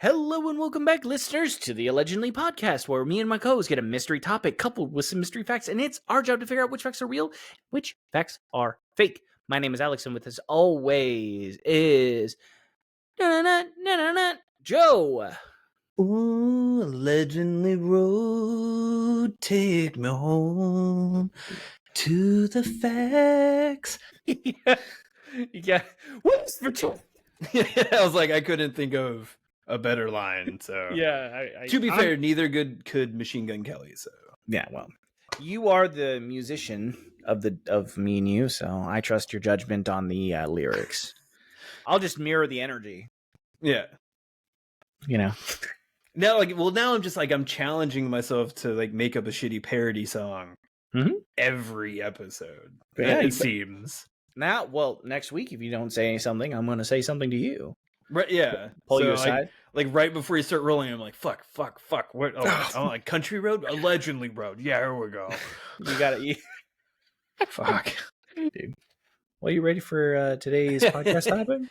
Hello and welcome back, listeners, to the Allegendly podcast, where me and my co-host get a mystery topic coupled with some mystery facts, and it's our job to figure out which facts are real, which facts are fake. My name is Alex, and with us always is Joe. Ooh, Allegendly road, take me home to the facts. yeah. Whoops for two. I was like, I couldn't think of a better line. So Yeah. to be fair, neither could Machine Gun Kelly. So yeah, well, you are the musician of me and you, so I trust your judgment on the lyrics. I'll just mirror the energy. Yeah, you know. Now, now I'm just like I'm challenging myself to like make up a shitty parody song every episode. Yeah, it seems. Now, well, next week if you don't say something, I'm going to say something to you. Right? Yeah. Pull you aside. Like right before you start rolling, I'm like, fuck. What? Oh, I'm like Country Road, Allegendly Road. Yeah, here we go. You got it. Fuck, dude. Well, you ready for today's podcast topic?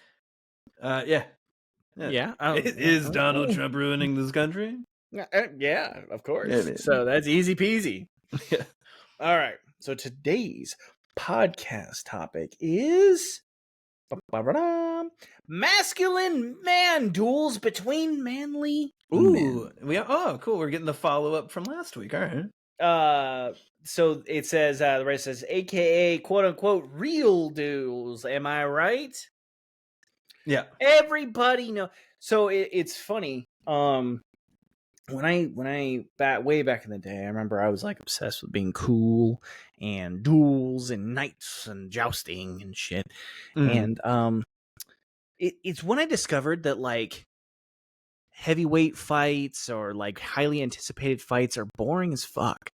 Yeah. Is Donald Trump ruining this country? Yeah, of course. Yeah, so that's easy peasy. Yeah. All right. So today's podcast topic is masculine man duels between manly men. Cool. We're getting the follow-up from last week. All right. So it says, the rest says, AKA quote unquote real duels. Am I right? Yeah. Everybody know. So it's funny. When I way back in the day, I remember I was like obsessed with being cool and duels and knights and jousting and shit. And it's when I discovered that like heavyweight fights or like highly anticipated fights are boring as fuck.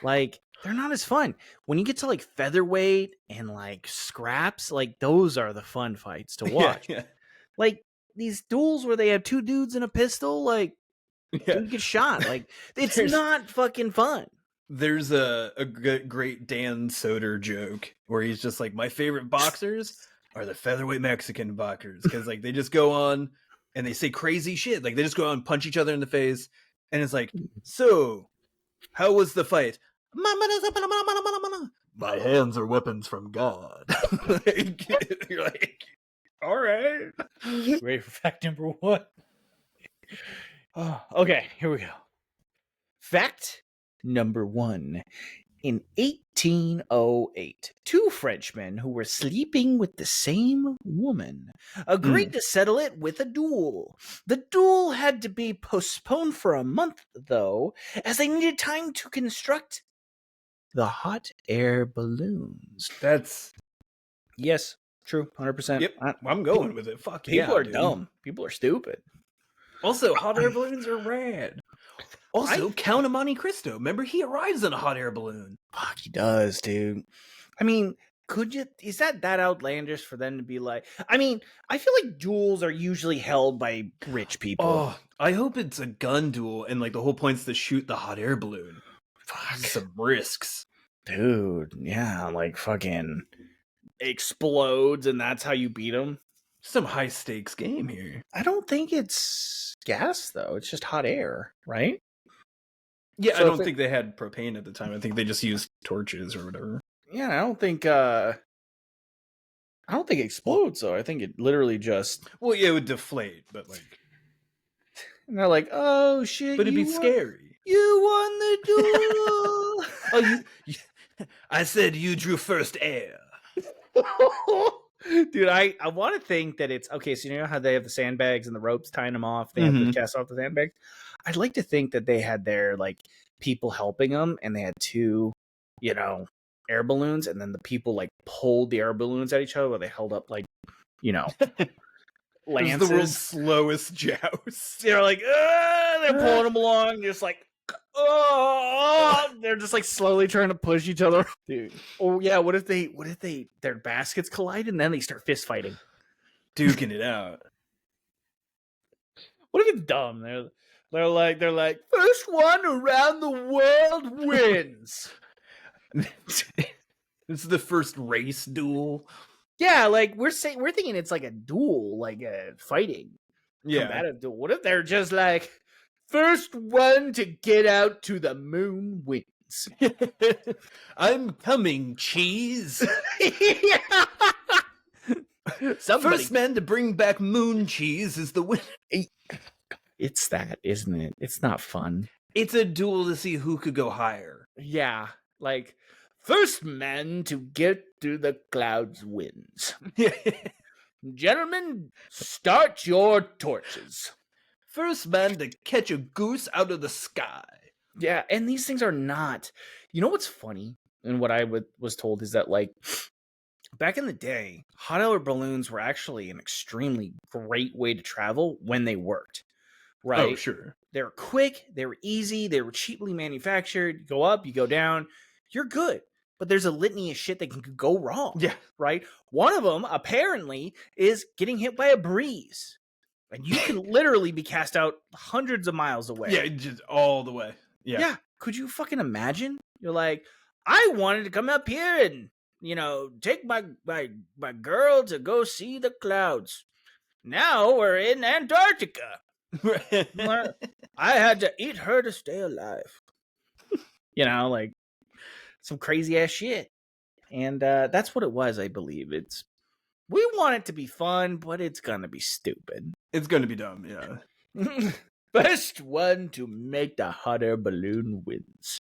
Like they're not as fun. When you get to like featherweight and like scraps, like those are the fun fights to watch. Yeah. Like these duels where they have two dudes and a pistol, like dude gets shot. Like it's not fucking fun. There's a great Dan Soder joke where he's just like, my favorite boxers are the featherweight Mexican boxers, because like they just go on and they say crazy shit. Like they just go on and punch each other in the face, and it's like, so how was the fight? My hands are weapons from God. You're like, all right. Ready for fact number one? Oh, okay, here we go. Fact number one. In 1808, two Frenchmen who were sleeping with the same woman agreed to settle it with a duel. The duel had to be postponed for a month, though, as they needed time to construct the hot air balloons. Yes, true, 100%. Yep, I'm going with it. Fuck people yeah, are dumb. People are stupid. Also, hot air balloons are rad. Also, Count of Monte Cristo. Remember, he arrives in a hot air balloon. Fuck, he does, dude. I mean, is that outlandish for them to be like? I mean, I feel like duels are usually held by rich people. Oh, I hope it's a gun duel, and like the whole point's to shoot the hot air balloon. Fuck. Some risks. Dude, yeah, like fucking explodes, and that's how you beat them. Some high stakes game here. I don't think it's gas, though. It's just hot air, right? Yeah, so I don't think they had propane at the time. I think they just used torches or whatever. Yeah, I don't think it explodes though. I think it literally just it would deflate, but like, and they're like, oh shit, but it'd be scary. You won the duel. I said you drew first air. Dude, I want to think that it's okay. So you know how they have the sandbags and the ropes tying them off? They have to cast off the sandbags. I'd like to think that they had their like people helping them, and they had two, air balloons, and then the people like pulled the air balloons at each other while they held up like, lances. It was the world's slowest joust. They're like, they're pulling them along, just like, they're just like slowly trying to push each other, dude. Oh yeah, what if their baskets collide and then they start fist fighting, duking it out? What if it's dumb? They're like, first one around the world wins. This is the first race duel. Yeah, like we're thinking it's like a duel, like a fighting. combative duel. What if they're just like, first one to get out to the moon wins? I'm coming, cheese. First man to bring back moon cheese is the winner. It's that, isn't it? It's not fun. It's a duel to see who could go higher. Yeah, like first man to get through the clouds wins. Gentlemen, start your torches. First man to catch a goose out of the sky. Yeah, and these things are not. You know what's funny? And what I was told is that, like, back in the day, hot air balloons were actually an extremely great way to travel when they worked. Right? Oh, sure. They were quick, they were easy, they were cheaply manufactured. You go up, you go down, you're good. But there's a litany of shit that can go wrong. Yeah. Right? One of them, apparently, is getting hit by a breeze. And you can literally be cast out hundreds of miles away. Yeah, just all the way. Yeah. Could you fucking imagine? You're like, I wanted to come up here and, take my girl to go see the clouds. Now we're in Antarctica. I had to eat her to stay alive. Like some crazy ass shit. And that's what it was, I believe. We want it to be fun, but it's gonna be stupid. It's gonna be dumb, yeah. Best one to make the hot air balloon wins.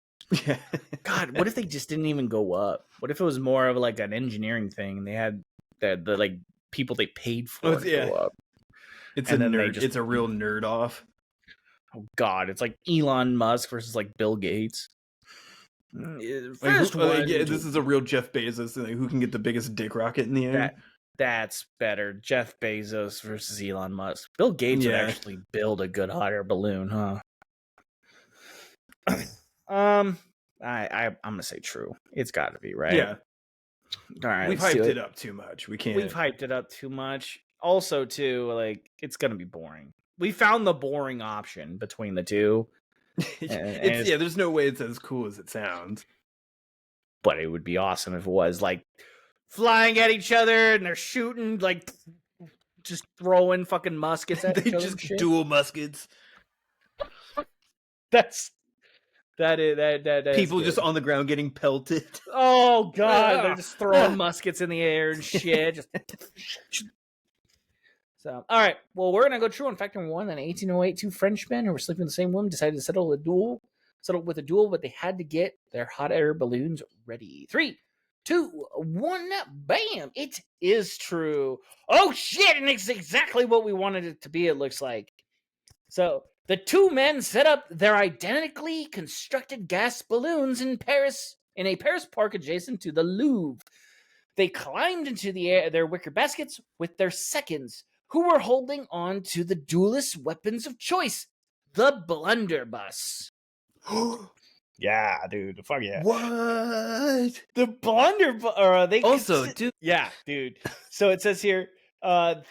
Yeah. God, what if they just didn't even go up? What if it was more of like an engineering thing and they had the like people they paid for to go up? It's a nerd. It's a real nerd off. Oh God, it's like Elon Musk versus like Bill Gates. This is a real Jeff Bezos. Like, who can get the biggest dick rocket in the air? That's better. Jeff Bezos versus Elon Musk. Bill Gates would actually build a good hot air balloon, huh? I'm gonna say true. It's got to be, right? Yeah. All right. We've hyped it up too much. We've hyped it up too much. Also, too, like it's gonna be boring. We found the boring option between the two. There's no way it's as cool as it sounds. But it would be awesome if it was like flying at each other and they're shooting, like just throwing fucking muskets at each other. Just dual muskets. That is people good. Just on the ground getting pelted. Oh God, they're just throwing muskets in the air and shit. So, all right. Well, we're gonna go true on fact number one. In 1808, two Frenchmen who were sleeping with the same woman decided to settle with a duel, but they had to get their hot air balloons ready. 3, 2, 1, bam! It is true. Oh shit! And it's exactly what we wanted it to be. It looks like. So the two men set up their identically constructed gas balloons in Paris, in a Paris park adjacent to the Louvre. They climbed into the air, their wicker baskets with their seconds, who were holding on to the duelist weapons of choice, the blunderbuss. Yeah, dude. Fuck yeah. What? The blunderbuss. Dude. Yeah, dude. So it says here,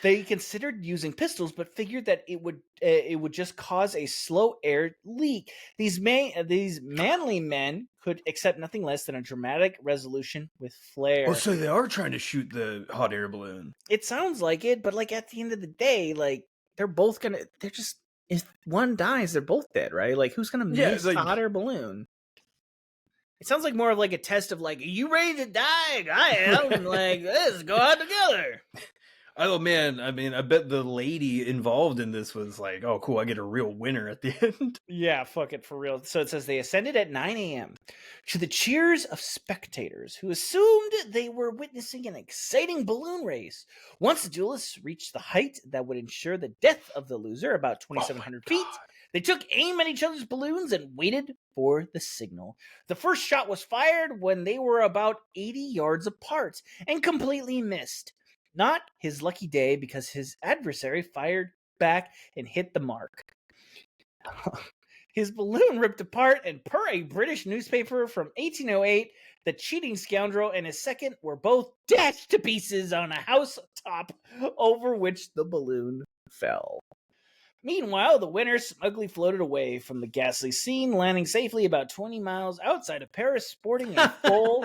they considered using pistols, but figured that it would just cause a slow air leak. These manly men could accept nothing less than a dramatic resolution with flair. Oh, so they are trying to shoot the hot air balloon. It sounds like it, but like at the end of the day, like if one dies, they're both dead, right? Like who's gonna miss the hot air balloon? It sounds like more of like a test of like, are you ready to die? I am. Like, let's go out together. Oh man, I mean, I bet the lady involved in this was like, oh cool, I get a real winner at the end. Yeah, fuck it, for real. So it says they ascended at 9 a.m. to the cheers of spectators who assumed they were witnessing an exciting balloon race. Once the duelists reached the height that would ensure the death of the loser, about 2,700 feet, they took aim at each other's balloons and waited for the signal. The first shot was fired when they were about 80 yards apart and completely missed. Not his lucky day, because his adversary fired back and hit the mark. His balloon ripped apart, and per a British newspaper from 1808, the cheating scoundrel and his second were both dashed to pieces on a house top over which the balloon fell. Meanwhile, the winner smugly floated away from the ghastly scene, landing safely about 20 miles outside of Paris, sporting a full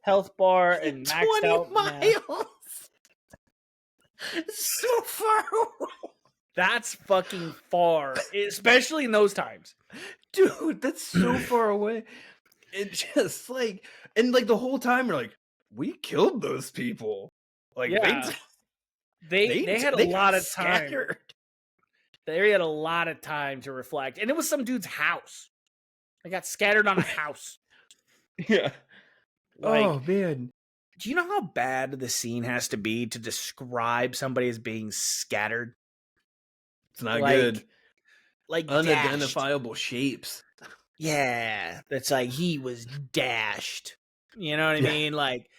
health bar and maxed out. 20 miles! So far away. That's fucking far, especially in those times. Dude, that's so far away. It just like, and like the whole time we're like, we killed those people. Like Yeah. they They had a got lot of time. scattered. They had a lot of time to reflect. And it was some dude's house. They got scattered on a house. Yeah. Like, oh man. do you know how bad the scene has to be to describe somebody as being scattered? It's not Like, good. Like Unidentifiable shapes. Yeah. That's like he was dashed. You know what I Yeah. mean? Like,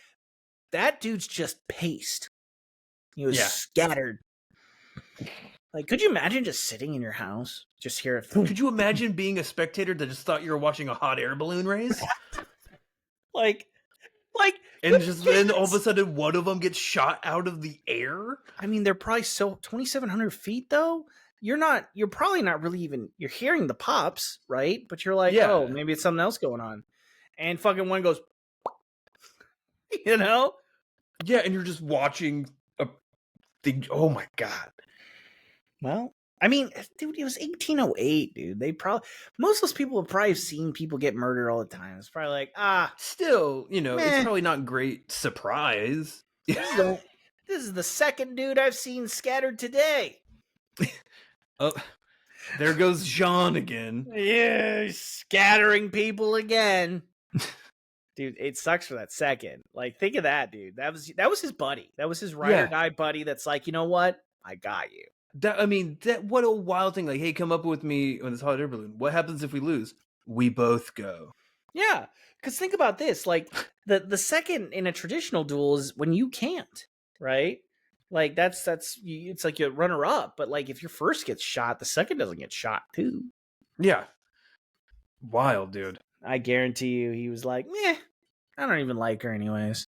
that dude's just paste. He was Yeah. scattered. Like, could you imagine just sitting in your house, just hear it? Could you imagine being a spectator that just thought you were watching a hot air balloon race? like, And just then all of a sudden one of them gets shot out of the air? I mean, they're probably 2,700 feet though. You're probably not really even, you're hearing the pops, right? But you're like, Yeah. oh, maybe it's something else going on. And fucking one goes, you know? Yeah, and you're just watching a thing. Oh my God. Well, I mean, dude, it was 1808, dude. Most of those people have probably seen people get murdered all the time. It's probably like, still, you know, meh. It's probably not great surprise. This is the second dude I've seen scattered today. Oh, there goes Jean again. Yeah, he's scattering people again. Dude, it sucks for that second. Like, think of that, dude. That was his buddy. That was his ride or die buddy that's like, you know what? I got you. What a wild thing. Like, hey, come up with me on this hot air balloon. What happens if we lose? We both go. Yeah, because think about this. Like, the second in a traditional duel is when you can't, right? Like, it's like you runner up. But like, if your first gets shot, the second doesn't get shot too. Yeah. Wild, dude. I guarantee you, he was like, meh, I don't even like her anyways.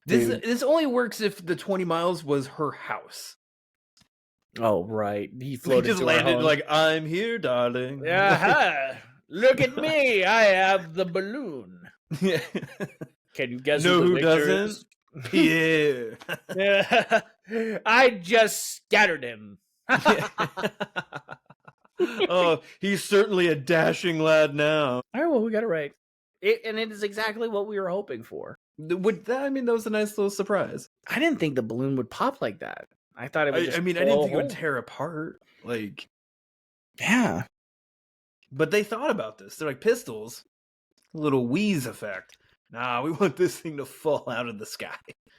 This only works if the 20 miles was her house. Oh, right. He He just landed like, I'm here, darling. Yeah. Look at me. I have the balloon. Yeah. Can you guess who doesn't? Pierre. Yeah. I just scattered him. Oh, he's certainly a dashing lad now. All right, well, we got it right. And it is exactly what we were hoping for. That was a nice little surprise. I didn't think the balloon would pop like that. I thought it would just I didn't think it would tear apart. Like, yeah. But they thought about this. They're like, pistols, a little wheeze effect. Nah, we want this thing to fall out of the sky.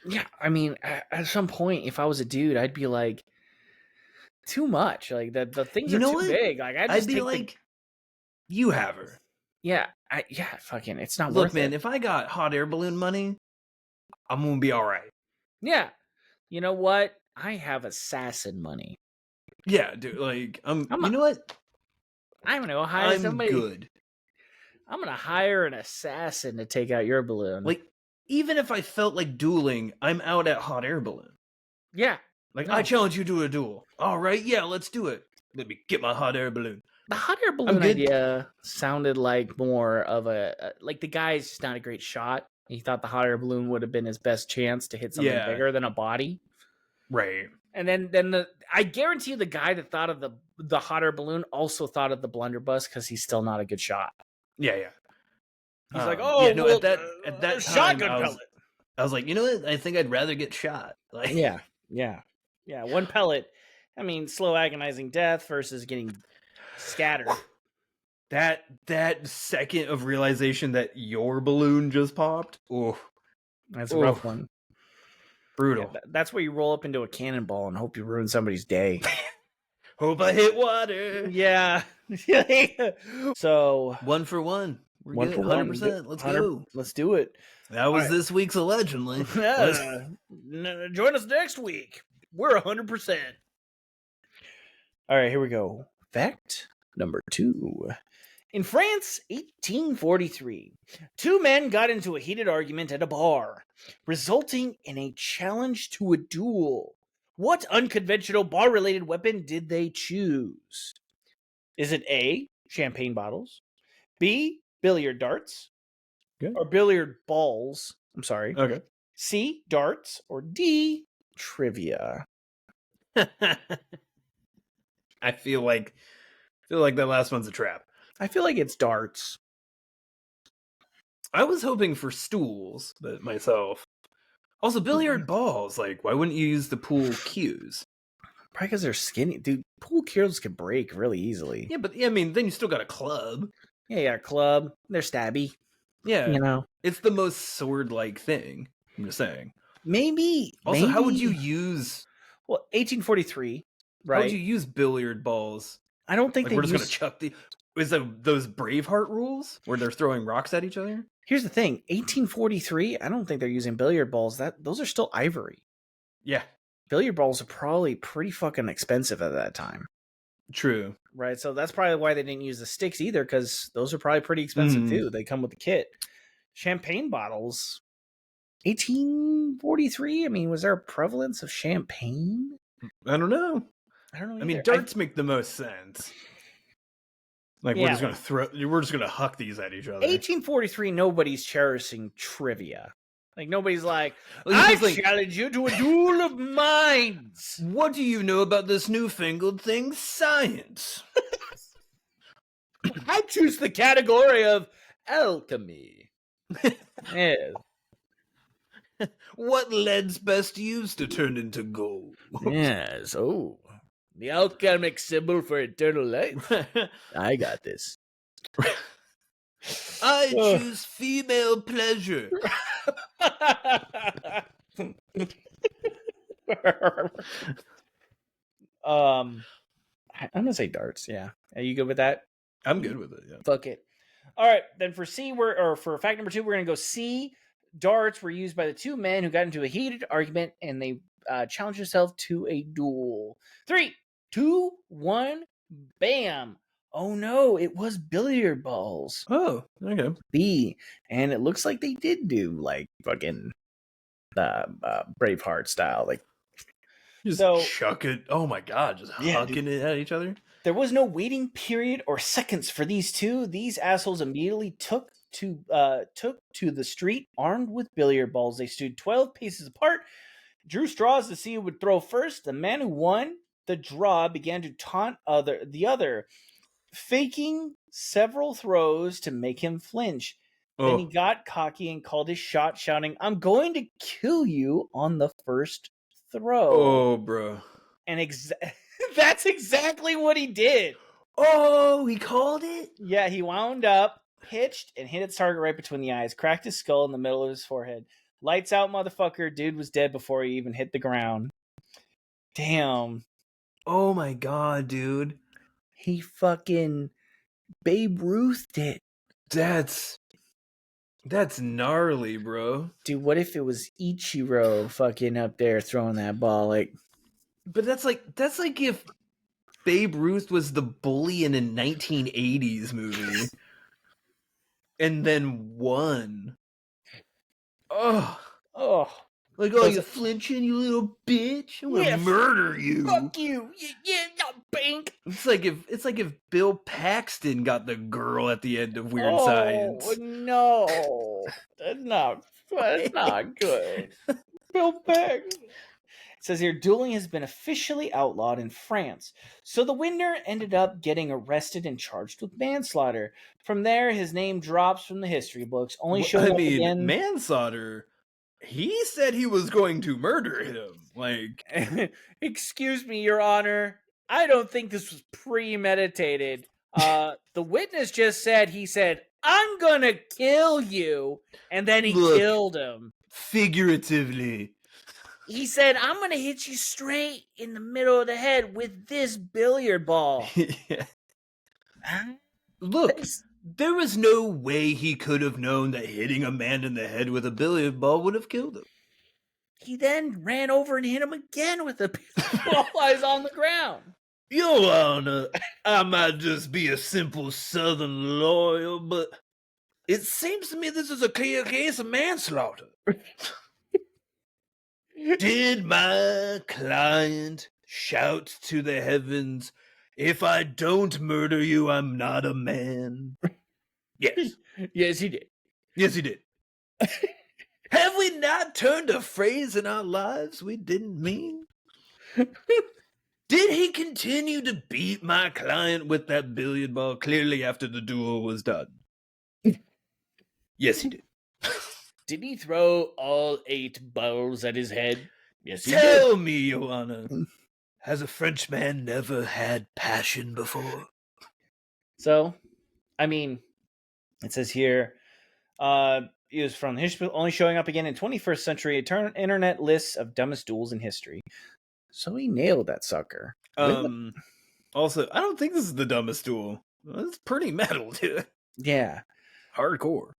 Yeah, I mean, at some point, if I was a dude, I'd be like, too much. Like, the things are too big. Like, I'd be like, you have her. Yeah, fucking, it's not worth it. Look, man, if I got hot air balloon money, I'm gonna be all right. Yeah. You know what? I have assassin money. Yeah, dude, like, you know what? I'm gonna go hire somebody. Good. I'm gonna hire an assassin to take out your balloon. Like, even if I felt like dueling, I'm out at hot air balloon. Yeah. Like, I challenge you to a duel. All right, yeah, let's do it. Let me get my hot air balloon. The hot air balloon idea sounded like more of like the guy's just not a great shot. He thought the hot air balloon would have been his best chance to hit something bigger than a body. Right. And then I guarantee you the guy that thought of the hot air balloon also thought of the blunderbuss because he's still not a good shot. Yeah. He's like, at that time, shotgun pellet. I was like, you know what? I think I'd rather get shot. Like, yeah. One pellet. I mean, slow agonizing death versus getting scattered. That second of realization that your balloon just popped. Oh, that's a rough one. Brutal. Yeah, that's where you roll up into a cannonball and hope you ruin somebody's day. Hope I hit water. Yeah. So 1 for 1. We're one good. for 100%. Let's go. Let's do it. That was this week's Allegedly. Join us next week. We're 100%. All right, here we go. Fact number 2. In France, 1843, 2 men got into a heated argument at a bar, resulting in a challenge to a duel. What unconventional bar-related weapon did they choose? Is it A, champagne bottles, B, billiard darts, or billiard balls? I'm sorry. Okay. C, darts, or D, trivia? I feel like that last one's a trap. I feel like it's darts. I was hoping for stools, but myself. Also, billiard balls. Like, why wouldn't you use the pool cues? Probably because they're skinny. Dude, pool cues can break really easily. Yeah, but I mean, then you still got a club. Yeah, you got a club. They're stabby. Yeah. You know? It's the most sword-like thing. I'm just saying. Maybe. Also, how would you use... Well, 1843, right? How would you use billiard balls? I don't think like we're just going to chuck the... Is that those Braveheart rules? Where they're throwing rocks at each other? Here's the thing. 1843, I don't think they're using billiard balls. Those are still ivory. Yeah. Billiard balls are probably pretty fucking expensive at that time. True. Right, so that's probably why they didn't use the sticks either, because those are probably pretty expensive too. They come with the kit. Champagne bottles, 1843. I mean, was there a prevalence of champagne? I don't know. I don't know. I mean, darts make the most sense. Like, we're just gonna huck these at each other. 1843. Nobody's cherishing trivia. Like, nobody's like, I challenge you to a duel of minds. What do you know about this newfangled thing, science? I choose the category of alchemy. Yes. What lead's best used to turn into gold? Yes. Oh, the alchemic symbol for eternal life. I got this. I choose female pleasure. I'm gonna say darts. Yeah, are you good with that? I'm good with it. Yeah. Fuck it. All right, then for for fact number 2, we're gonna go C. Darts were used by the two men who got into a heated argument, and they challenged themselves to a duel. 3, 2, 1, bam! Oh no, it was billiard balls. Oh, okay. B, and it looks like they did do like fucking Braveheart style, like just chuck it. Oh my god, just hucking it at each other. There was no waiting period or seconds for these two. These assholes immediately took to the street armed with billiard balls. They stood 12 paces apart, drew straws to see who would throw first. The man who won the draw began to taunt the other, faking several throws to make him flinch. Then he got cocky and called his shot, shouting, "I'm going to kill you on the first throw." Oh, bro. And that's exactly what he did. Oh, he called it? Yeah, he wound up, pitched, and hit its target right between the eyes. Cracked his skull in the middle of his forehead. Lights out, motherfucker. Dude was dead before he even hit the ground. Damn. Oh my god, dude. He fucking Babe Ruthed it. That's gnarly, bro. Dude, what if it was Ichiro fucking up there throwing that ball? Like, but that's like if Babe Ruth was the bully in a 1980s movie and then won. Oh. Like, you flinching, you little bitch? I'm gonna murder you. Fuck you. Yeah, no, bank. It's like if Bill Paxton got the girl at the end of Weird Science. Oh no, that's not good. Bill Paxton. It says here, dueling has been officially outlawed in France. So the winner ended up getting arrested and charged with manslaughter. From there, his name drops from the history books. Only showed up again. Manslaughter. He said he was going to murder him. Like, excuse me, Your Honor. I don't think this was premeditated. The witness just said, "I'm gonna kill you," and then he killed him. Figuratively. He said, "I'm gonna hit you straight in the middle of the head with this billiard ball." Yeah. Look, there was no way he could have known that hitting a man in the head with a billiard ball would have killed him. He then ran over and hit him again with a billiard ball while he's on the ground. Your Honor, I might just be a simple Southern lawyer, but it seems to me this is a clear case of manslaughter. Did my client shout to the heavens, "If I don't murder you, I'm not a man"? Yes. Yes, he did. Yes, he did. Have we not turned a phrase in our lives we didn't mean? Did he continue to beat my client with that billiard ball clearly after the duel was done? Yes, he did. Did he throw all 8 balls at his head? Yes, he did. Tell me, Your Honor, has a Frenchman never had passion before? So, I mean, it says here, he was from history, only showing up again in 21st century internet lists of dumbest duels in history. So he nailed that sucker. Also, I don't think this is the dumbest duel. It's pretty metal, dude. Yeah. Hardcore.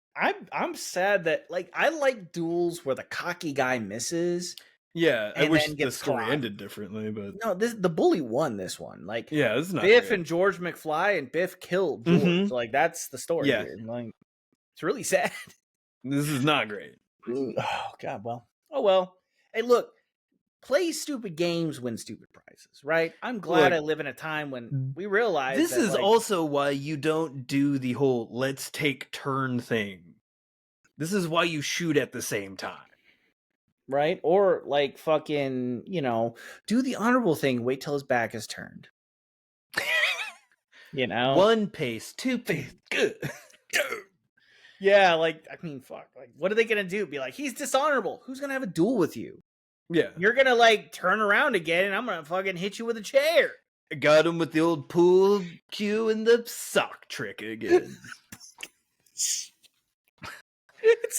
I'm sad that, like, I like duels where the cocky guy misses. Yeah, I And wish then the gets story clocked. ended differently, but No, the bully won this one. Like, yeah, this is not Biff great. and George McFly, and Biff killed George. Mhm. So, like, that's the story Yeah. here. Like, it's really sad. This is not great. Oh God. Well. Oh well. Hey, look. Play stupid games, win stupid prizes, right? I'm glad I Look, live in a time when we realize This that, is like, also why you don't do the whole let's take turn thing. This is why you shoot at the same time. right? Or like fucking, do the honorable thing, wait till his back is turned. You know? 1 pace, 2 pace, good. Yeah, like, I mean, fuck. Like, what are they gonna do? Be like, he's dishonorable. Who's gonna have a duel with you? Yeah. You're gonna, like, turn around again and I'm gonna fucking hit you with a chair. Got him with the old pool cue and the sock trick again. It's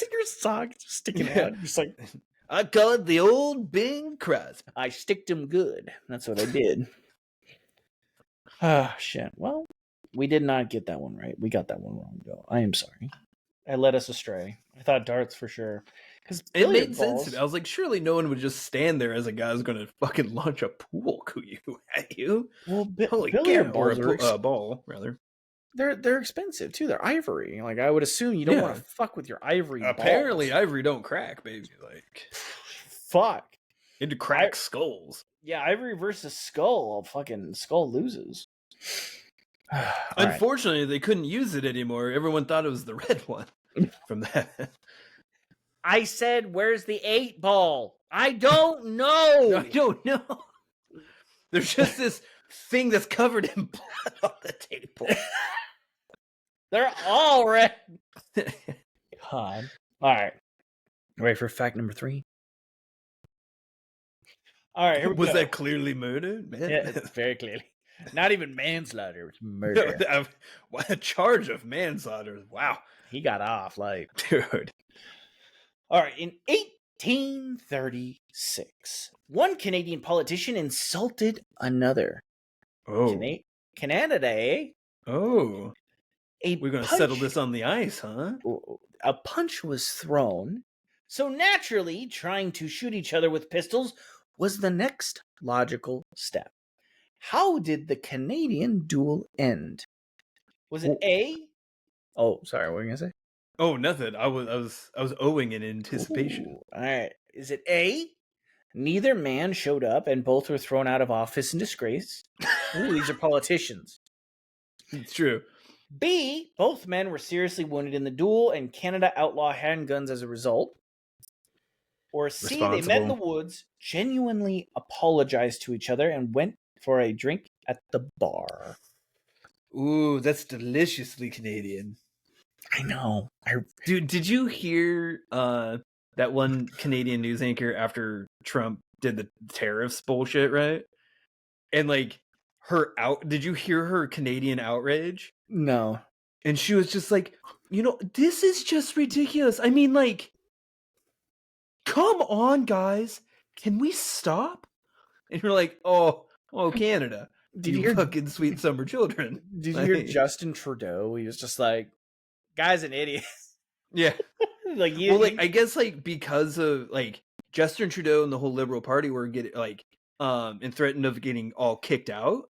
in your sock, just sticking out. Just like, I call it the old Bing Crosby. I sticked him good. That's what I did. Ah, shit. Well, we did not get that one right. We got that one wrong, though. I am sorry. I led us astray. I thought darts for sure. Because It made sense to me. I was like, surely no one would just stand there as a guy's going to fucking launch a pool cue at you. Well, Holy billiard cow. Or balls a are ball, rather. they're expensive too. They're ivory. Like, I would assume you don't want to fuck with your ivory. Apparently, balls. ivory don't crack, baby. Like, fuck. into crack skulls. Yeah, ivory versus skull. Fucking skull loses. Unfortunately, they couldn't use it anymore. Everyone thought it was the red one from that. I said, where's the 8 ball? I don't know. I don't know. There's just this thing that's covered in blood on the table. They're all red. God. All right. Ready for fact number 3? All right, here we Was go. that clearly murder? Man. Yeah, it's very clearly. Not even manslaughter, it's murder. No, a charge of manslaughter. Wow. He got off, like. Dude. All right, in 1836, one Canadian politician insulted another. Oh. Canada, eh? Oh. We're going to settle this on the ice, huh? A punch was thrown. So naturally, trying to shoot each other with pistols was the next logical step. How did the Canadian duel end? Was it A? Oh, sorry, what were you gonna say? Oh, nothing. I was owing in anticipation. Ooh, all right. Is it A? Neither man showed up and both were thrown out of office in disgrace. Ooh, these are politicians. It's true. B, both men were seriously wounded in the duel and Canada outlawed handguns as a result. Or C, they met in the woods, genuinely apologized to each other, and went for a drink at the bar. Ooh, that's deliciously Canadian. I know. Dude, did you hear that one Canadian news anchor after Trump did the tariffs bullshit, right? And like did you hear her Canadian outrage? No. And she was just like, this is just ridiculous. I mean, like, come on, guys. Can we stop? And you're like, oh, Canada. Did you hear fucking sweet summer children? Did you hear Justin Trudeau? He was just like, guy's an idiot. Yeah. I guess like because of like Justin Trudeau and the whole Liberal Party were getting like and threatened of getting all kicked out,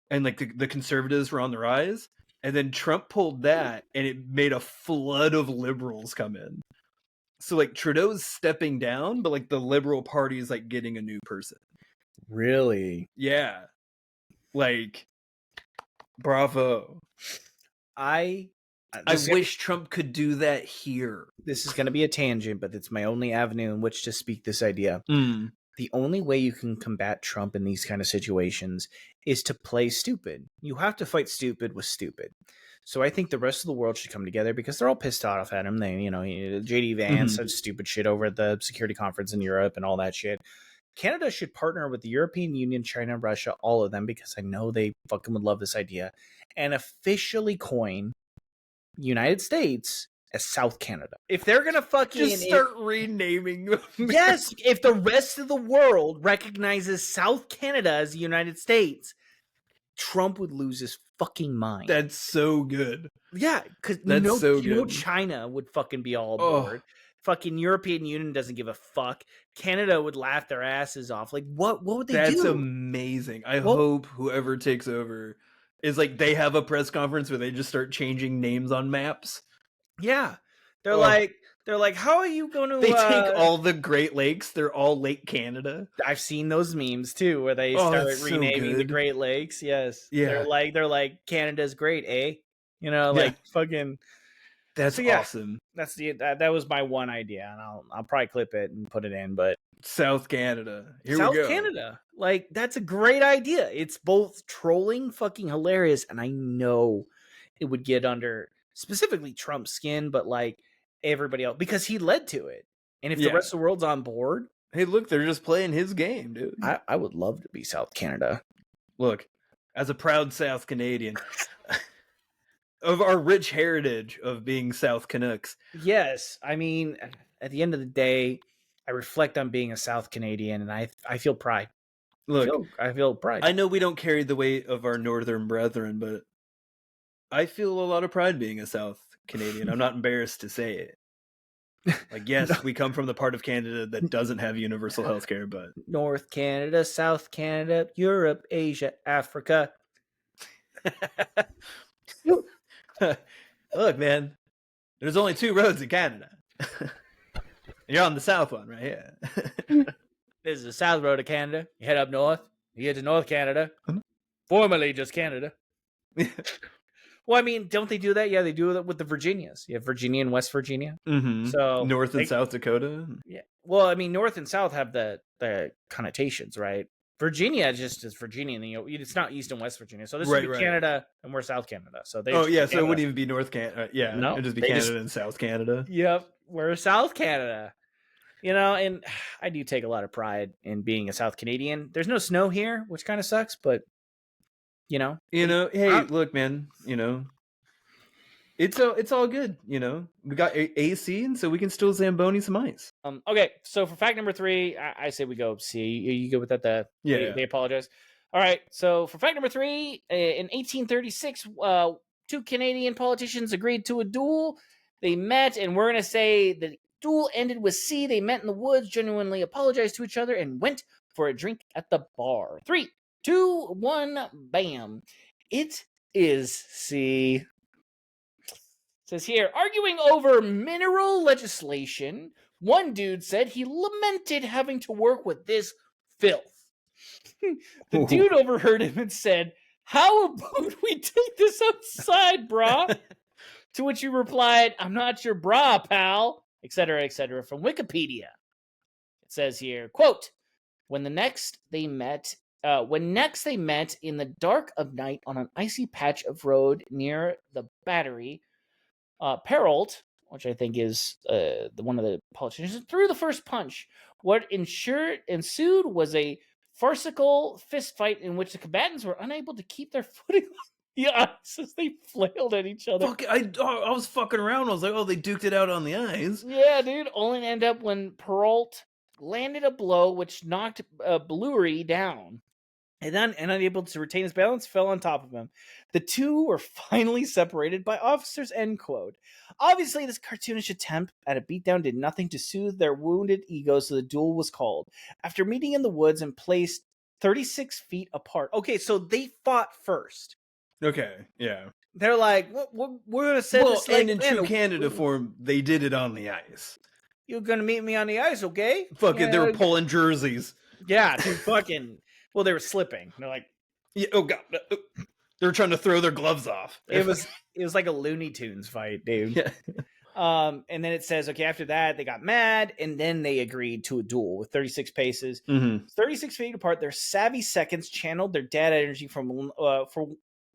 and like the conservatives were on the rise, and then Trump pulled that and it made a flood of liberals come in. So like Trudeau's stepping down, but like the Liberal Party is like getting a new person. Really? Yeah. Like, bravo. I wish Trump could do that here. This is going to be a tangent, but it's my only avenue in which to speak this idea. The the only way you can combat Trump in these kind of situations is to play stupid. You have to fight stupid with stupid. So I think the rest of the world should come together because they're all pissed off at him. They, JD Vance said stupid shit over at the security conference in Europe and all that shit. Canada should partner with the European Union, China, Russia, all of them, because I know they fucking would love this idea, and officially coin United States as South Canada. If they're gonna fucking just start renaming them. Yes, if the rest of the world recognizes South Canada as the United States, Trump would lose his fucking mind. That's so good. Yeah, because China would fucking be all aboard. Fucking European Union doesn't give a fuck. Canada would laugh their asses off. Like, what would they do? That's amazing. I hope whoever takes over is like, they have a press conference where they just start changing names on maps. Yeah. They're like, how are you going to... They take all the Great Lakes. They're all Lake Canada. I've seen those memes too, where they start renaming the Great Lakes. Yes. Yeah. They're like, Canada's great, eh? Fucking... That's awesome. That's that was my one idea, and I'll probably clip it and put it in. But South Canada, South Canada, like, that's a great idea. It's both trolling, fucking hilarious, and I know it would get under specifically Trump's skin, but like everybody else, because he led to it. And if the rest of the world's on board, hey, look, they're just playing his game, dude. I would love to be South Canada. Look, as a proud South Canadian. Of our rich heritage of being South Canucks. Yes. I mean, at the end of the day, I reflect on being a South Canadian, and I feel pride. Look, I feel pride. I know we don't carry the weight of our northern brethren, but I feel a lot of pride being a South Canadian. I'm not embarrassed to say it. Like, yes, we come from the part of Canada that doesn't have universal health care, but... North Canada, South Canada, Europe, Asia, Africa. Look, man, there's only 2 roads in Canada. You're on the south one right here. This is the South Road of Canada. You head up north, you get to North Canada, formerly just Canada. Well, I mean, don't they do that? Yeah, they do it with the Virginias. You have Virginia and West Virginia. Mm-hmm. So North and South Dakota. Yeah. Well, I mean, North and South have the connotations, right? Virginia just is Virginia, and it's not East and West Virginia. So this would be Canada, and we're South Canada. So so it wouldn't even be North Canada. No, it'd just be Canada and South Canada. Yep, we're South Canada. And I do take a lot of pride in being a South Canadian. There's no snow here, which kind of sucks, but hey, look, man, it's all good. We got AC, and so we can still Zamboni some ice. Okay, so for fact number 3, I say we go C. You good with that? They apologize. All right, so for fact number 3, in 1836, 2 Canadian politicians agreed to a duel. They met, and we're gonna say the duel ended with C. They met in the woods, genuinely apologized to each other, and went for a drink at the bar. 3, 2, 1, bam! It is C. Says here, arguing over mineral legislation, one dude said he lamented having to work with this filth. The dude overheard him and said, "How about we take this outside, brah?" To which he replied, "I'm not your brah, pal," etc., etc. From Wikipedia. It says here, quote, when next they met in the dark of night on an icy patch of road near the Battery, Perrault, which I think is one of the politicians, threw the first punch. What ensued was a farcical fistfight in which the combatants were unable to keep their footing on the ice as they flailed at each other. I was fucking around. I was like, oh, they duked it out on the ice. Yeah, dude. Only ended up when Perrault landed a blow which knocked Bluery down. And then, unable to retain his balance, fell on top of him. The two were finally separated by officers, end quote. Obviously, this cartoonish attempt at a beatdown did nothing to soothe their wounded egos, so the duel was called. After meeting in the woods and placed 36 feet apart. Okay, so they fought first. Okay, yeah. They're like, we're going to send this... and in true Canada form, they did it on the ice. You're going to meet me on the ice, okay? Fucking, they were pulling jerseys. Yeah, dude, fucking... Well, they were slipping. They're like, yeah, oh god, they were trying to throw their gloves off. It was like a Looney Tunes fight, dude. Yeah. And then it says, okay, after that, they got mad, and then they agreed to a duel with 36 paces. 36 feet apart, their savvy seconds channeled their dad energy from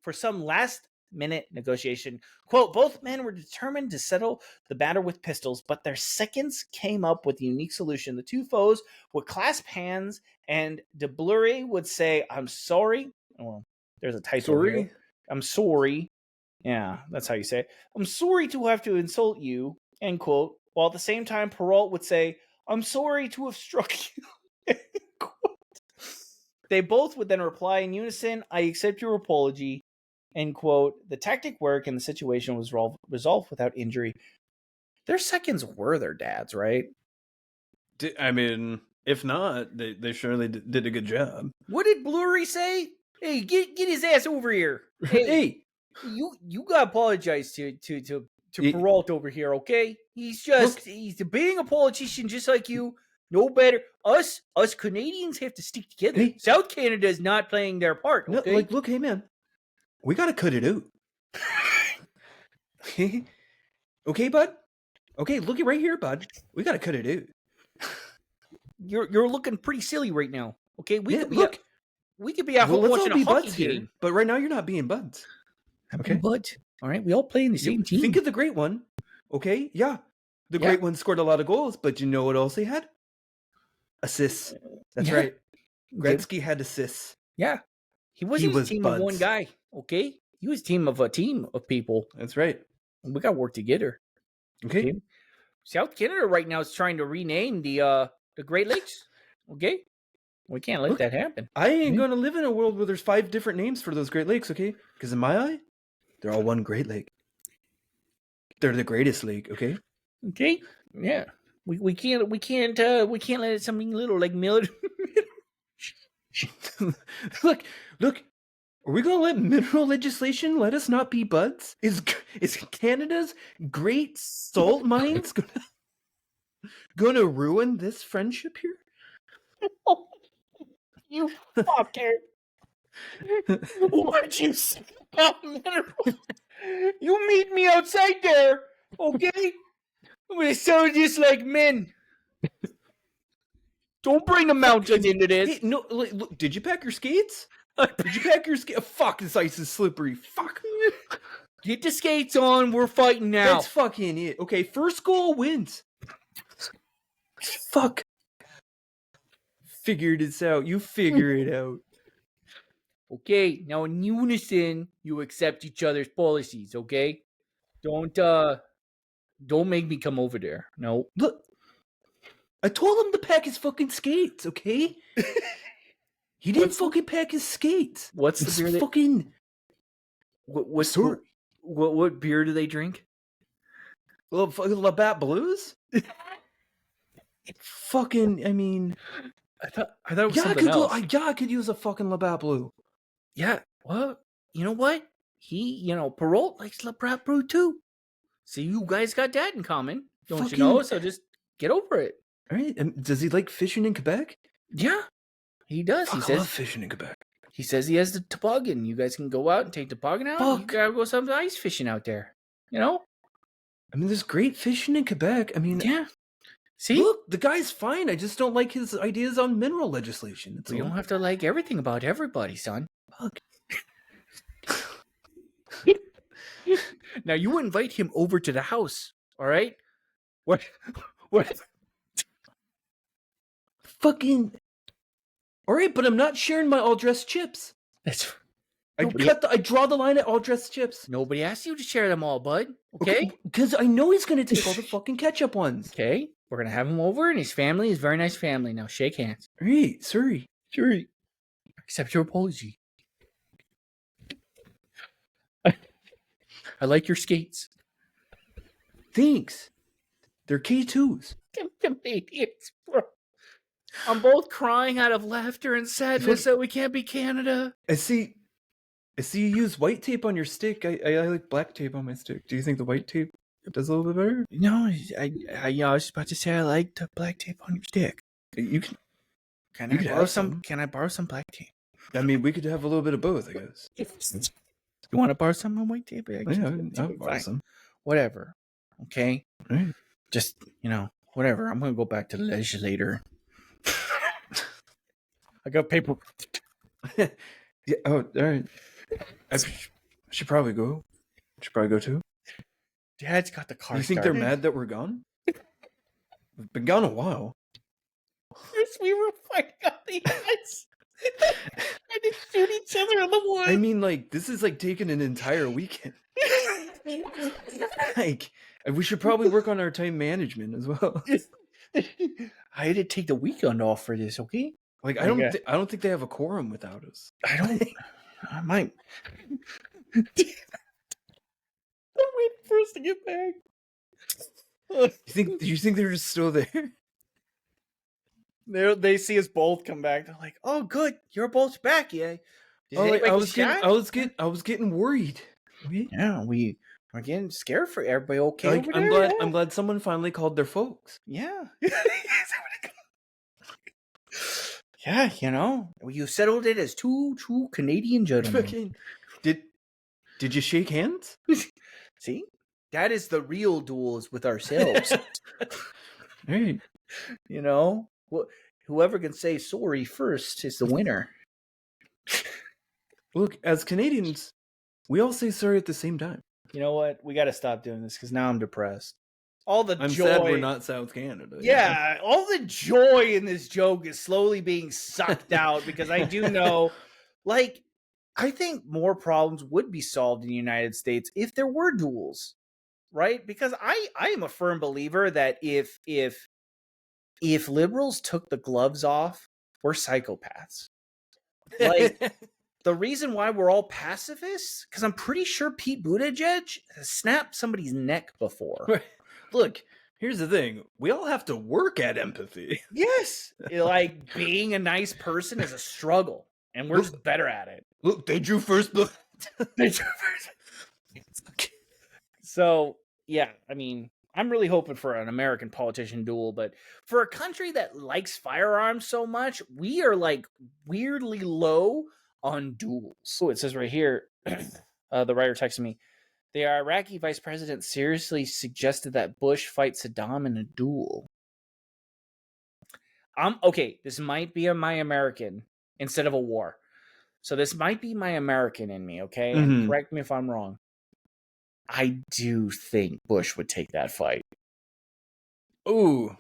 for some last-minute negotiation. Quote, both men were determined to settle the matter with pistols, but their seconds came up with a unique solution. The two foes would clasp hands, and De Blurry would say, I'm sorry. Well, there's a typo here. I'm sorry. Yeah, that's how you say it. I'm sorry to have to insult you, end quote. While at the same time, Perrault would say, I'm sorry to have struck you, end quote. They both would then reply in unison, I accept your apology, end quote. The tactic worked and the situation was resolved without injury. Their seconds were their dads, right? I mean, if not, they surely did a good job. What did Blurry say? Hey, get his ass over here. Hey. You gotta apologize to Perrault over here, okay? He's being a politician just like you. No better. Us Canadians have to stick together. Hey. South Canada is not playing their part, okay? No, look, hey man, we gotta cut it out. Okay, bud. Okay, look right here, bud. We gotta cut it out. You're looking pretty silly right now. Okay, we could be out watching a hockey game, here, but right now you're not being buds. Okay, buds. All right, we all play in the same team. Think of the great one. Okay, yeah, the great one scored a lot of goals, but you know what else he had? Assists. That's right. Gretzky had assists. Yeah, he wasn't a team of one guy. Okay, he was a team of people. That's right. And we got to work together. Okay. South Canada right now is trying to rename the Great Lakes. Okay, we can't let that happen. I ain't gonna live in a world where there's 5 different names for those Great Lakes. Okay, because in my eye, they're all one Great Lake. They're the greatest lake. Okay. Okay. Yeah. We can't let it something little like Miller. Look. Are we gonna let mineral legislation let us not be buds? Is Canada's great salt mines gonna ruin this friendship here? You fucker! What'd you say about minerals? You meet me outside there, okay? I'm gonna sound just like men. Don't bring the mountains into this. Hey, no, look, did you pack your skates? Did you pack your skates? Oh, fuck, this ice is slippery. Fuck. Get the skates on. We're fighting now. That's fucking it. Okay, first goal wins. Fuck. Figured this out. You figure it out. Okay, now in unison, you accept each other's policies, okay? Don't make me come over there. No. Look, I told him to pack his fucking skates, okay? He didn't fucking pack his skates. What's the beer? Fucking. What beer do they drink? Well, Labatt Blues. Fucking, I mean. I thought it was something else. I could use a fucking Labatt Blue. Yeah. Well, you know what? Perrault likes Labatt Blue too. So you guys got that in common, don't you know? So just get over it. All right. Does he like fishing in Quebec? Yeah, he does. He says, I love fishing in Quebec. He says he has the toboggan. You guys can go out and take the toboggan out. You gotta go some ice fishing out there. You know? I mean, there's great fishing in Quebec. I mean, yeah. See? Look, the guy's fine. I just don't like his ideas on mineral legislation. You don't have to like everything about everybody, son. Fuck. Now, you invite him over to the house, all right? What? Fucking. All right, but I'm not sharing my all-dressed chips. I draw the line at all-dressed chips. Nobody asked you to share them all, bud. Okay? Because I know he's going to take all the fucking ketchup ones. Okay? We're going to have him over, and his family is a very nice family. Now, shake hands. All right, sorry. Accept your apology. I like your skates. Thanks. They're K2s. Idiots, bro. I'm both crying out of laughter and sadness that we can't be Canada. I see you use white tape on your stick. I like black tape on my stick. Do you think the white tape does a little bit better? No, I was about to say I like the black tape on your stick. You can. Can I borrow some? Can I borrow some black tape? I mean, we could have a little bit of both, I guess. You want to borrow some white tape? I'll borrow some. Whatever. Okay, Right. just whatever. I'm gonna go back to the legislator. I got paper. Yeah. Oh, all right. I should probably go. Should probably go too. Dad's got the car. You think started. they're mad that we're gone? We've been gone a while. First, we were fighting on the ice. I didn't shoot each other in the woods. I mean, like, this is like taking an entire weekend. Like, we should probably work on our time management as well. I had to take the weekend off for this. Okay. Like, I don't think they have a quorum without us. I don't. I might. I'm waiting for us to get back. Do you think they're just still there? They see us both come back. They're like, "Oh, good, you're both back, yeah." I was getting worried. Yeah, we are getting scared for everybody. Okay, like, I'm glad someone finally called their folks. Yeah. Yeah, you settled it as two Canadian gentlemen. Did you shake hands? See, that is the real duels with ourselves. Right. Whoever can say sorry first is the winner. Look, as Canadians, we all say sorry at the same time. You know what? We got to stop doing this because now I'm depressed. I'm joy. Sad we're not South Canada. Yeah, all the joy in this joke is slowly being sucked out because I do know, like, I think more problems would be solved in the United States if there were duels, right? Because I am a firm believer that if liberals took the gloves off, we're psychopaths. Like, the reason why we're all pacifists, because I'm pretty sure Pete Buttigieg has snapped somebody's neck before. Look, here's the thing. We all have to work at empathy. Yes. Like, being a nice person is a struggle, and we're just better at it. Look, they drew first blood. So, yeah, I mean, I'm really hoping for an American politician duel, but for a country that likes firearms so much, we are, like, weirdly low on duels. So it says right here, the writer texted me, the Iraqi vice president seriously suggested that Bush fight Saddam in a duel. Okay, this might be my American instead of a war. So this might be my American in me, okay? Mm-hmm. And correct me if I'm wrong. I do think Bush would take that fight. Ooh.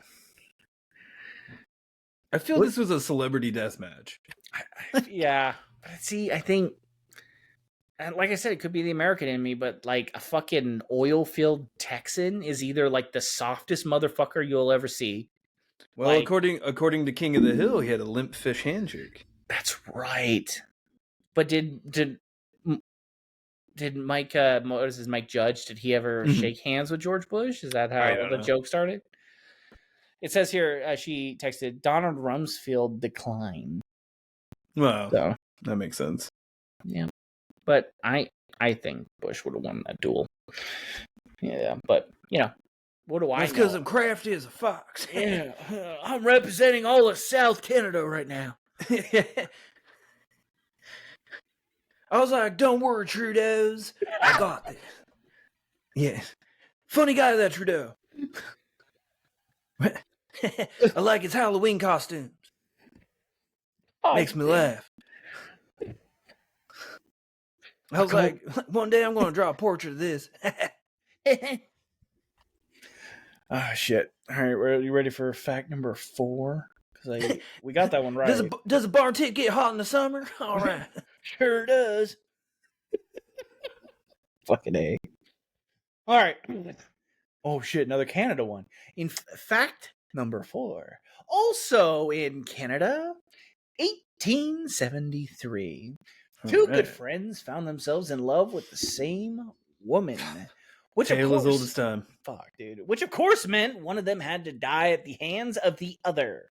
I feel this was a celebrity death match. Yeah. But see, I think, and like I said, it could be the American in me, but like a fucking oil field Texan is either like the softest motherfucker you'll ever see. Well, like, according to King of the Hill, he had a limp fish handshake. That's right. But did Mike what is his Mike Judge? Did he ever shake hands with George Bush? Is that how the joke started? It says here she texted Donald Rumsfeld declined. Well, so that makes sense. Yeah. But I think Bush would have won that duel. Yeah, but what do I know? That's because I'm crafty as a fox. Yeah, I'm representing all of South Canada right now. I was like, don't worry, Trudeau's. I got this. Yeah. Funny guy, that Trudeau. I like his Halloween costumes. Makes me laugh. I was like, one day I'm going to draw a portrait of this. Oh, shit. All right, are you ready for fact number 4? Because we got that one right. Does a bar tit get hot in the summer? All right. Sure does. Fucking A. All right. Oh, shit, another Canada one. In fact number 4. Also in Canada, 1873. Two good friends found themselves in love with the same woman. Which Tale as old as time. Fuck, dude. Which of course meant one of them had to die at the hands of the other.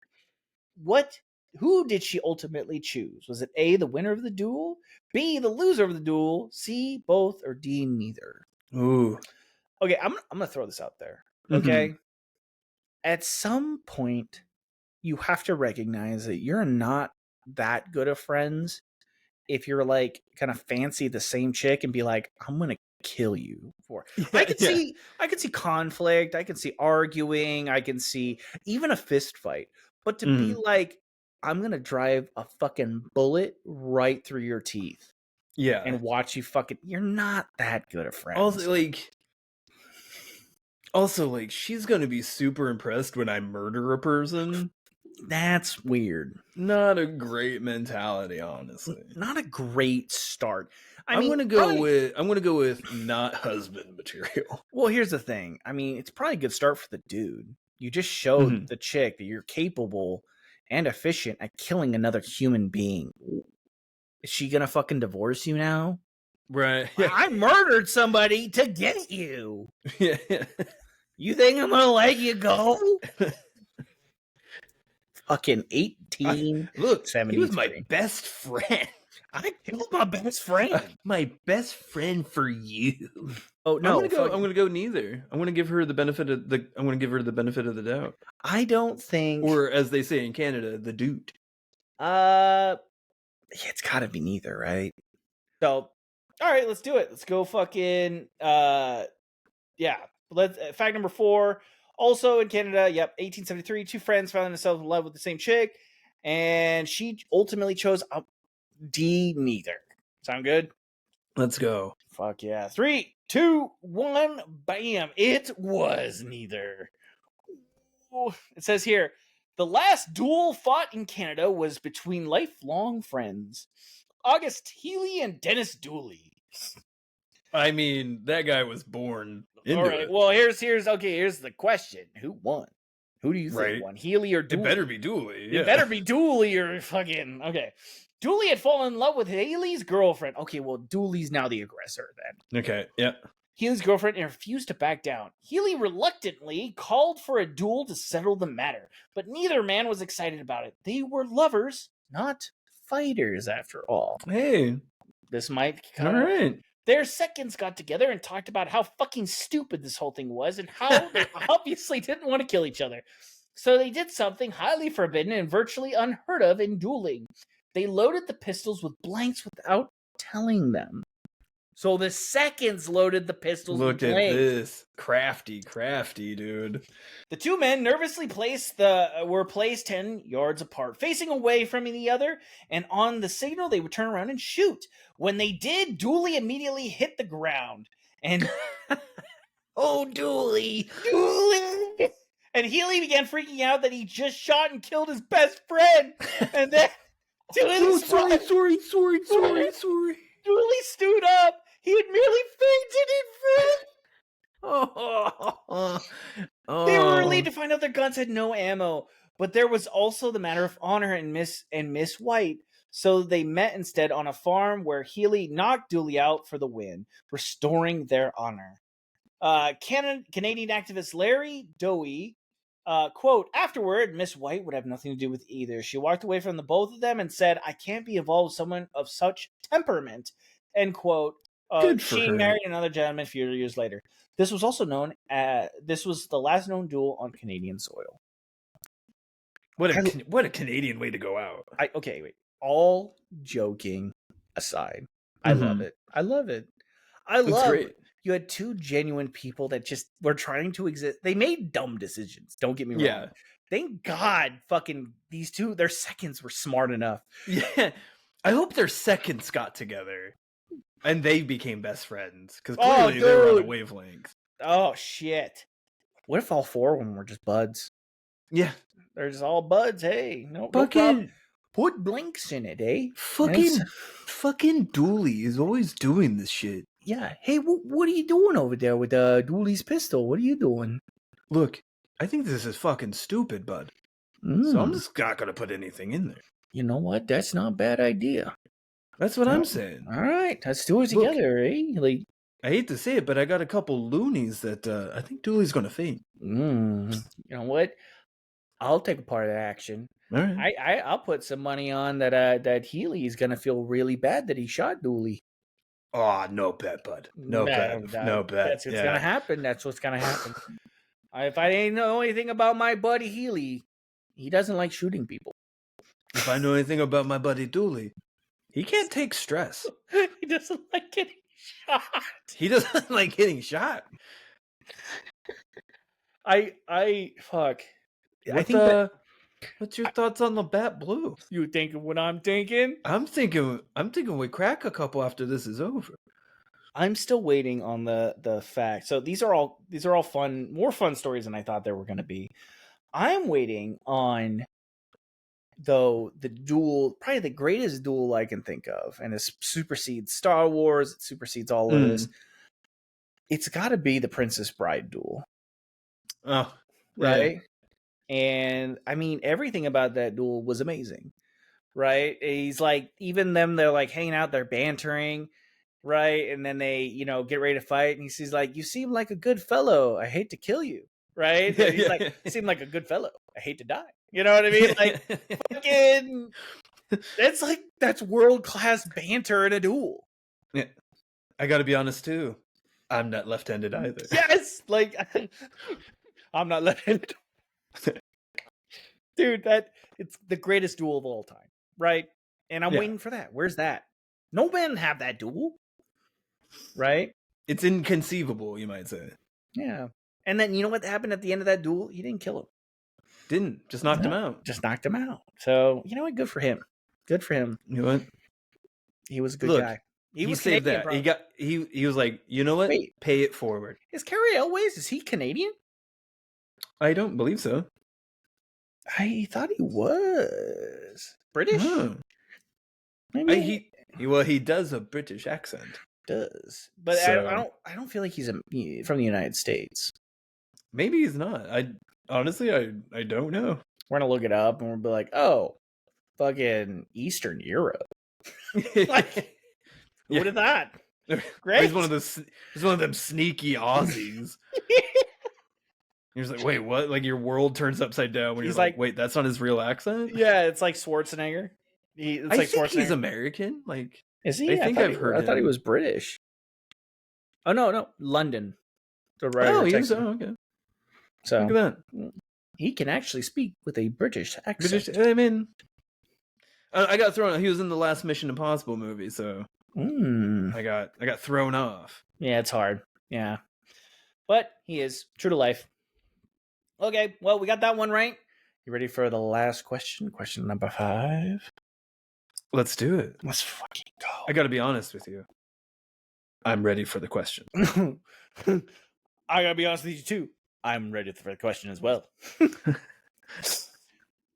Who did she ultimately choose? Was it A, the winner of the duel, B, the loser of the duel, C, both, or D, neither? Ooh. Okay, I'm gonna throw this out there. Okay. Mm-hmm. At some point, you have to recognize that you're not that good of friends if you're like kind of fancy the same chick and be like, I'm gonna kill you for. Yeah, I can see conflict, I can see arguing, I can see even a fist fight. But to be like, I'm gonna drive a fucking bullet right through your teeth and watch you fucking, you're not that good of friends. Also, like, she's gonna be super impressed when I murder a person. That's weird. Not a great mentality, honestly. Not a great start. I'm gonna go with not husband material. Well, here's the thing. I mean, it's probably a good start for the dude. You just showed the chick that you're capable and efficient at killing another human being. Is she gonna fucking divorce you now? Right. I murdered somebody to get you. Yeah. You think I'm gonna let you go? Fucking 18. Look, 73. he was my best friend. I killed my best friend. My best friend for you. Oh no! I'm gonna go neither. I'm gonna give her the benefit of the doubt. I don't think, or as they say in Canada, the dude. It's gotta be neither, right? So, all right, let's do it. Let's go fucking yeah. Fact number 4. Also in Canada, 1873, 2 friends found themselves in love with the same chick, and she ultimately chose D, neither. Sound good? Let's go. Fuck yeah. 3, 2, 1, bam. It was neither. Ooh. It says here, the last duel fought in Canada was between lifelong friends, August Healy and Dennis Dooley. I mean, that guy was born into All right. it. Well, here's the question. Who won? Who do you think won? Healy or Dooley? It better be Dooley. Yeah. It better be Dooley or fucking... Okay. Dooley had fallen in love with Haley's girlfriend. Okay, well, Dooley's now the aggressor then. Okay, yeah. Healy's girlfriend and refused to back down. Healy reluctantly called for a duel to settle the matter, but neither man was excited about it. They were lovers, not fighters, after all. Hey. This might come. All right. Their seconds got together and talked about how fucking stupid this whole thing was and how they obviously didn't want to kill each other. So they did something highly forbidden and virtually unheard of in dueling. They loaded the pistols with blanks without telling them. So the seconds loaded the pistols with blanks. Look at this. Crafty, dude. The 2 men nervously were placed 10 yards apart, facing away from the other, and on the signal they would turn around and shoot. When they did, Dooley immediately hit the ground. And oh, Dooley! And Healy began freaking out that he just shot and killed his best friend. And then sorry. Dooley stood up. He had merely fainted in front. They were relieved to find out their guns had no ammo, but there was also the matter of honor and Miss White. So they met instead on a farm where Healy knocked Dooley out for the win, restoring their honor. Canadian activist Larry Dowie, quote, afterward, Miss White would have nothing to do with either. She walked away from the both of them and said, I can't be involved with someone of such temperament, end quote. She married another gentleman a few years later. This was also this was the last known duel on Canadian soil. What a Canadian way to go out. Okay, wait. All joking aside, I love it. I love it. Great. You had 2 genuine people that just were trying to exist. They made dumb decisions. Don't get me wrong. Yeah. Thank God fucking these 2, their seconds were smart enough. Yeah. I hope their seconds got together and they became best friends because clearly they were on a wavelength. Oh, shit. What if all 4 of them were just buds? Yeah. They're just all buds. Hey, no problem. Put blinks in it, eh? Fucking Dooley is always doing this shit. Yeah. Hey, what are you doing over there with Dooley's pistol? What are you doing? Look, I think this is fucking stupid, bud. So I'm just not going to put anything in there. You know what? That's not a bad idea. That's what I'm saying. All right. Let's do it together, eh? Like, I hate to say it, but I got a couple loonies that I think Dooley's going to faint. You know what? I'll take a part of the action. All right. I'll put some money on that Healy is going to feel really bad that he shot Dooley. Oh, no bet, bud. No bet. No bet. That's what's going to happen. That's what's going to happen. If I didn't know anything about my buddy Healy, he doesn't like shooting people. If I know anything about my buddy Dooley, He can't take stress. He doesn't like getting shot. He doesn't like getting shot. I fuck. I think What's your thoughts on the Bat Blue? you thinking what I'm thinking? I'm thinking we crack a couple after this is over. I'm still waiting on the fact. So these are all more fun stories than I thought they were going to be. I'm waiting on though the duel, probably the greatest duel I can think of, and it supersedes Star Wars, it supersedes all of this. It's got to be the Princess Bride duel. Oh, right? Yeah. And I mean, everything about that duel was amazing, right? He's like, even them, they're like hanging out, they're bantering, right? And then they, get ready to fight, and he's like, "You seem like a good fellow. I hate to kill you." Right? And he's like, "You seem like a good fellow. I hate to die." You know what I mean? Like, fucking, that's world-class banter in a duel. Yeah. I gotta be honest too. I'm not left-handed either. Yes! Like, I'm not left-handed. Dude, it's the greatest duel of all time, right? And I'm waiting for that. Where's that? No men have that duel, right? It's inconceivable, you might say. Yeah. And then you know what happened at the end of that duel? He didn't kill him. Just knocked him out. Just knocked him out. So, you know what? Good for him. Good for him. You know what? He was a good guy. He saved that. He was like, you know what? Wait. Pay it forward. Is Carrie Elways, is he Canadian? I don't believe so. I thought he was British. Oh. Maybe he does a British accent. Does, but so, I don't feel like he's from the United States. Maybe he's not. Honestly, I don't know. We're gonna look it up and we'll be like, oh, fucking Eastern Europe. Like, who would have thought? Great. He's one of them sneaky Aussies. He's like, wait, what? Like, your world turns upside down when he's like, wait, that's not his real accent? Yeah, it's like Schwarzenegger. I think he's American. Like, is he? I thought he was British. Oh no, London. He is. Oh, okay. So look at that. He can actually speak with a British accent. I mean, I got thrown. He was in the last Mission Impossible movie, so I got thrown off. Yeah, it's hard. Yeah, but he is true to life. Okay, well, we got that one right. You ready for the last question? Question number 5. Let's do it. Let's fucking go. I got to be honest with you. I'm ready for the question. I got to be honest with you too. I'm ready for the question as well.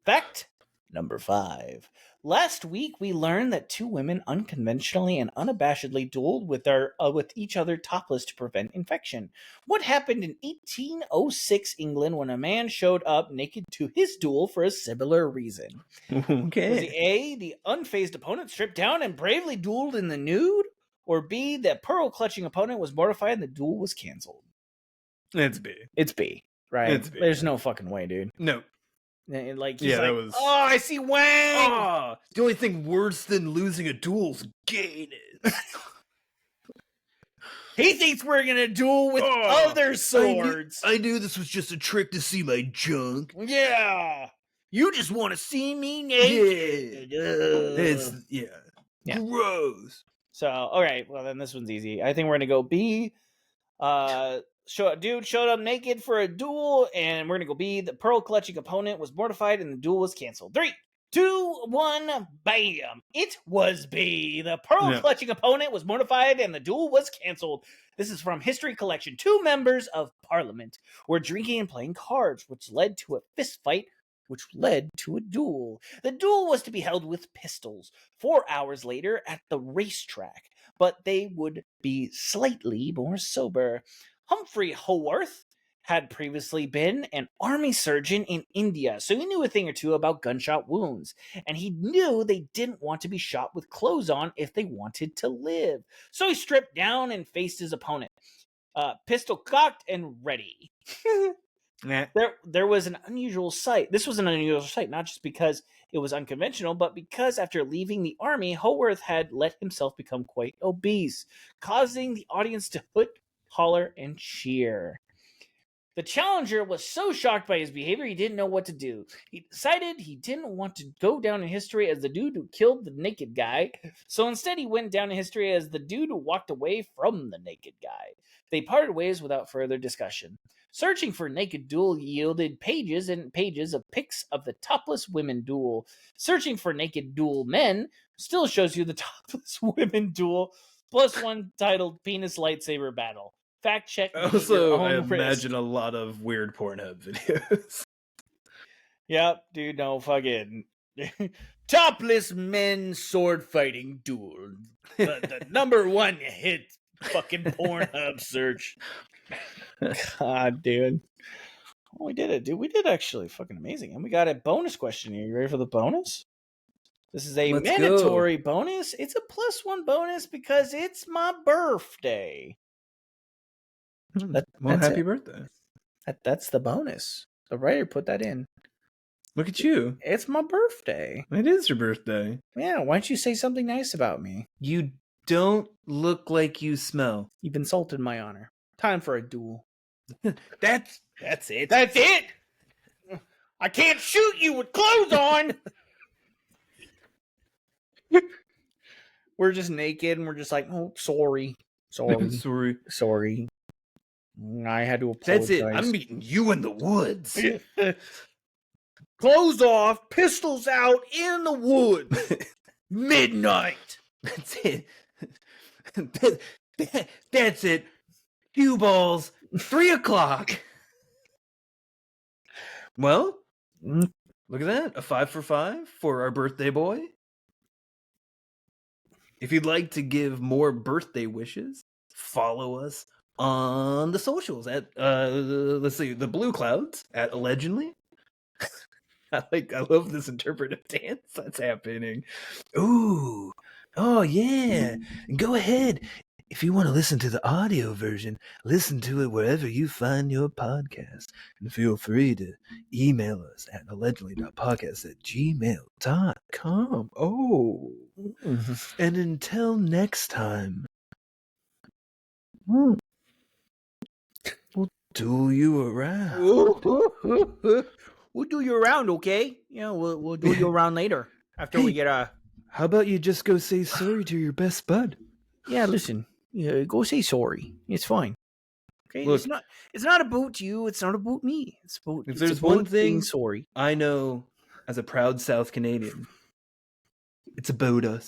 Fact number 5. Last week, we learned that 2 women unconventionally and unabashedly dueled with each other topless to prevent infection. What happened in 1806 England when a man showed up naked to his duel for a similar reason? Okay. Was it A, the unfazed opponent stripped down and bravely dueled in the nude? Or B, the pearl-clutching opponent was mortified and the duel was canceled? It's B. It's B, right? It's B. There's no fucking way, dude. No. Like, that was. Oh, I see Wang. Oh, the only thing worse than losing a duel's gayness. He thinks we're gonna duel with other swords. I knew this was just a trick to see my junk. Yeah, you just want to see me naked. Yeah. Gross. So, all right. Well, then this one's easy. I think we're gonna go B. Dude showed up naked for a duel, and we're gonna go B. The pearl clutching opponent was mortified, and the duel was canceled. 3, 2, 1, bam! It was B. The pearl clutching opponent was mortified, and the duel was canceled. This is from History Collection. 2 members of Parliament were drinking and playing cards, which led to a fist fight, which led to a duel. The duel was to be held with pistols 4 hours later at the racetrack, but they would be slightly more sober. Humphrey Haworth had previously been an army surgeon in India, so he knew a thing or two about gunshot wounds, and he knew they didn't want to be shot with clothes on if they wanted to live. So he stripped down and faced his opponent. Pistol cocked and ready. There was an unusual sight. This was an unusual sight, not just because it was unconventional, but because after leaving the army, Haworth had let himself become quite obese, causing the audience to hoot, holler, and cheer. The challenger was so shocked by his behavior, he didn't know what to do. He decided he didn't want to go down in history as the dude who killed the naked guy. So instead, he went down in history as the dude who walked away from the naked guy. They parted ways without further discussion. Searching for naked duel yielded pages and pages of pics of the topless women duel. Searching for naked duel men still shows you the topless women duel, plus one titled Penis Lightsaber Battle. Fact check. Also, I imagine a lot of weird Pornhub videos. Yep, dude, no fucking topless men sword fighting duel. The number one hit fucking Pornhub search. God, dude. Oh, we did it, dude. We did actually fucking amazing. And we got a bonus question here. You ready for the bonus? This is a mandatory bonus. It's a +1 bonus because it's my birthday. Happy birthday. That's the bonus. The writer put that in. Look at you. It's my birthday. It is your birthday. Yeah, why don't you say something nice about me? You don't look like you smell. You've insulted my honor. Time for a duel. That's it. That's it? I can't shoot you with clothes on! We're just naked and we're just like, oh, sorry. Sorry. I had to apologize. That's it. I'm meeting you in the woods. Clothes off, pistols out, in the woods. Midnight. That's it. That's it. Cue balls. 3:00. Well, look at that. A 5 for 5 for our birthday boy. If you'd like to give more birthday wishes, follow us on the socials at let's see, the Blue Clouds at Allegendly. I love this interpretive dance that's happening. Ooh, oh yeah. Go ahead. If you want to listen to the audio version, listen to it wherever you find your podcast. And feel free to email us at allegedly.podcast@gmail.com. Oh. And until next time, we'll do you around. We'll do you around, okay? Yeah, we'll do you around later after we get How about you just go say sorry to your best bud? Yeah, listen. Yeah, go say sorry. It's fine. Okay, look, it's not about you. It's not about me. It's about. If there's one thing sorry I know as a proud South Canadian, it's about us.